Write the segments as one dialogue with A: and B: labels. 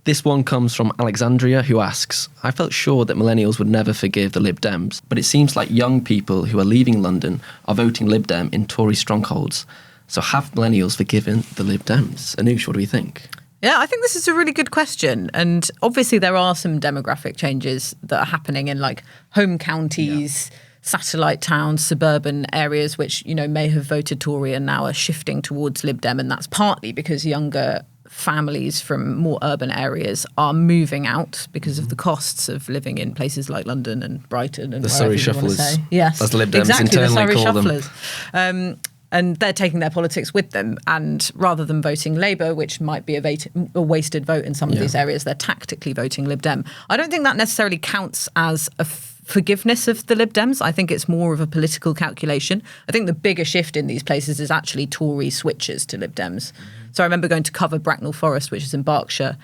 A: This one comes from Alexandria, who asks, I felt sure that millennials would never forgive the Lib Dems, but it seems like young people who are leaving London are voting Lib Dem in Tory strongholds. So have millennials forgiven the Lib Dems? Anoosh, what do we think?
B: Yeah, I think this is a really good question. And obviously there are some demographic changes that are happening in like home counties, satellite towns, suburban areas, which, you know, may have voted Tory and now are shifting towards Lib Dem. And that's partly because younger families from more urban areas are moving out because of the costs of living in places like London and Brighton and
A: the Surrey Shufflers.
B: Yes,
A: as the Lib Dems
B: exactly,
A: internally
B: the Surrey
A: call
B: Shufflers. And they're taking their politics with them. And rather than voting Labour, which might be a wasted vote in some of these areas, they're tactically voting Lib Dem. I don't think that necessarily counts as a forgiveness of the Lib Dems. I think it's more of a political calculation. I think the bigger shift in these places is actually Tory switches to Lib Dems. So I remember going to cover Bracknell Forest, which is in Berkshire,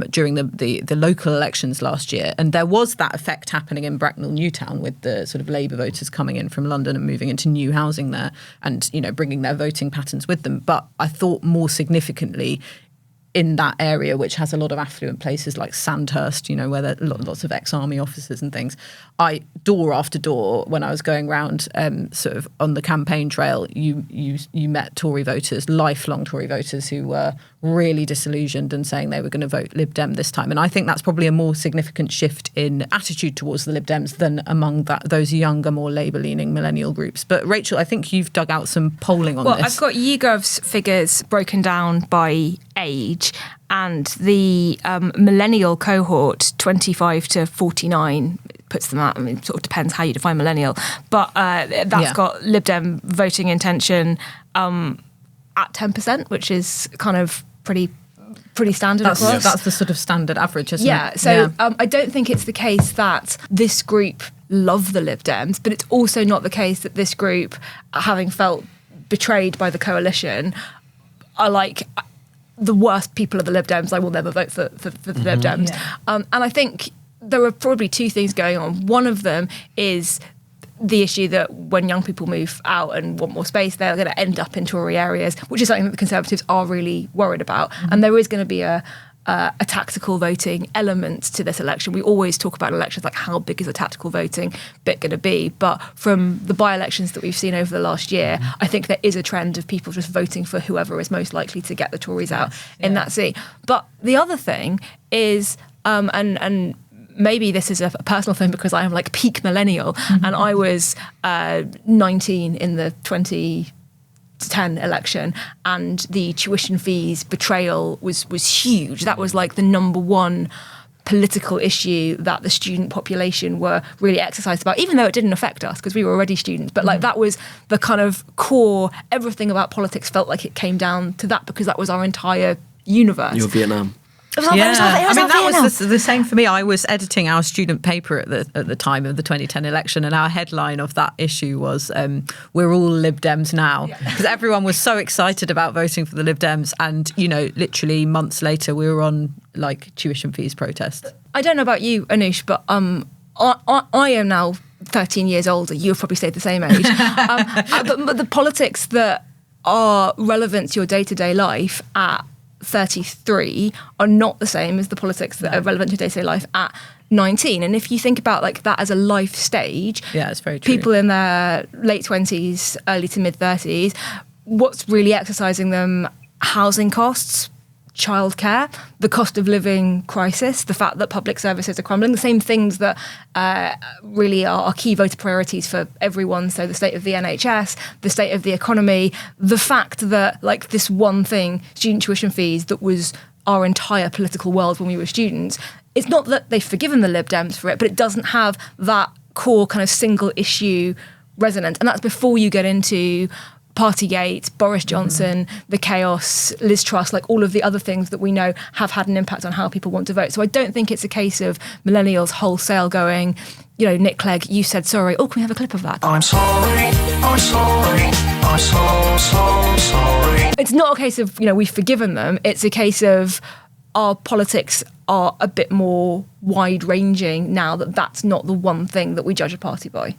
B: during the local elections last year. And there was that effect happening in Bracknell Newtown with the sort of Labour voters coming in from London and moving into new housing there and, you know, bringing their voting patterns with them. But I thought more significantly in that area, which has a lot of affluent places like Sandhurst, you know, where there are lots of ex-army officers and things. Door after door, when I was going round sort of on the campaign trail, you met Tory voters, lifelong Tory voters who were really disillusioned and saying they were going to vote Lib Dem this time. And I think that's probably a more significant shift in attitude towards the Lib Dems than among those younger, more Labour-leaning millennial groups. But Rachel, I think you've dug out some polling on this.
C: Well, I've got YouGov's figures broken down by age, and the millennial cohort, 25 to 49, puts them out. I mean, it sort of depends how you define millennial, but that's got Lib Dem voting intention at 10%, which is kind of pretty standard across.
B: That's the sort of standard average, isn't it?
C: So I don't think it's the case that this group love the Lib Dems, but it's also not the case that this group, having felt betrayed by the coalition, are like the worst people of the Lib Dems. I will never vote for the Lib Dems. Yeah. And I think there are probably two things going on. One of them is the issue that when young people move out and want more space, they're going to end up in Tory areas, which is something that the Conservatives are really worried about. And there is going to be a tactical voting element to this election. We always talk about elections like how big is the tactical voting bit going to be, but from the by-elections that we've seen over the last year, I think there is a trend of people just voting for whoever is most likely to get the Tories out in that seat. But the other thing is, and maybe this is a personal thing because I am like peak millennial and I was 19 in the 2010 election and the tuition fees betrayal was huge. That was like the number one political issue that the student population were really exercised about, even though it didn't affect us because we were already students. But like that was the kind of core, everything about politics felt like it came down to that because that was our entire universe.
A: Your Vietnam.
B: That was the same for me. I was editing our student paper at the time of the 2010 election, and our headline of that issue was "We're all Lib Dems now," because everyone was so excited about voting for the Lib Dems, and you know, literally months later, we were on like tuition fees protest.
C: I don't know about you, Anoosh, but I am now 13 years older. You've probably stayed the same age, but the politics that are relevant to your day-to-day life at 33 are not the same as the politics that are relevant to day-to-day life at 19. And if you think about like that as a life stage,
B: it's very true.
C: People in their late 20s, early to mid 30s, what's really exercising them? Housing costs, childcare, the cost of living crisis, the fact that public services are crumbling, the same things that really are key voter priorities for everyone. So the state of the NHS, the state of the economy, the fact that like this one thing, student tuition fees, that was our entire political world when we were students. It's not that they've forgiven the Lib Dems for it, but it doesn't have that core kind of single issue resonance. And that's before you get into Partygate, Boris Johnson, the chaos, Liz Truss, like all of the other things that we know have had an impact on how people want to vote. So I don't think it's a case of millennials wholesale going, you know, Nick Clegg, you said sorry. Oh, can we have a clip of that? I'm sorry, I'm sorry, I'm so sorry. It's not a case of, you know, we've forgiven them. It's a case of our politics are a bit more wide-ranging now that that's not the one thing that we judge a party by.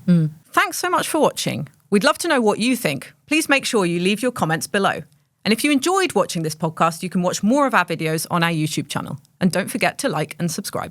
B: Thanks so much for watching. We'd love to know what you think. Please make sure you leave your comments below. And if you enjoyed watching this podcast, you can watch more of our videos on our YouTube channel. And don't forget to like and subscribe.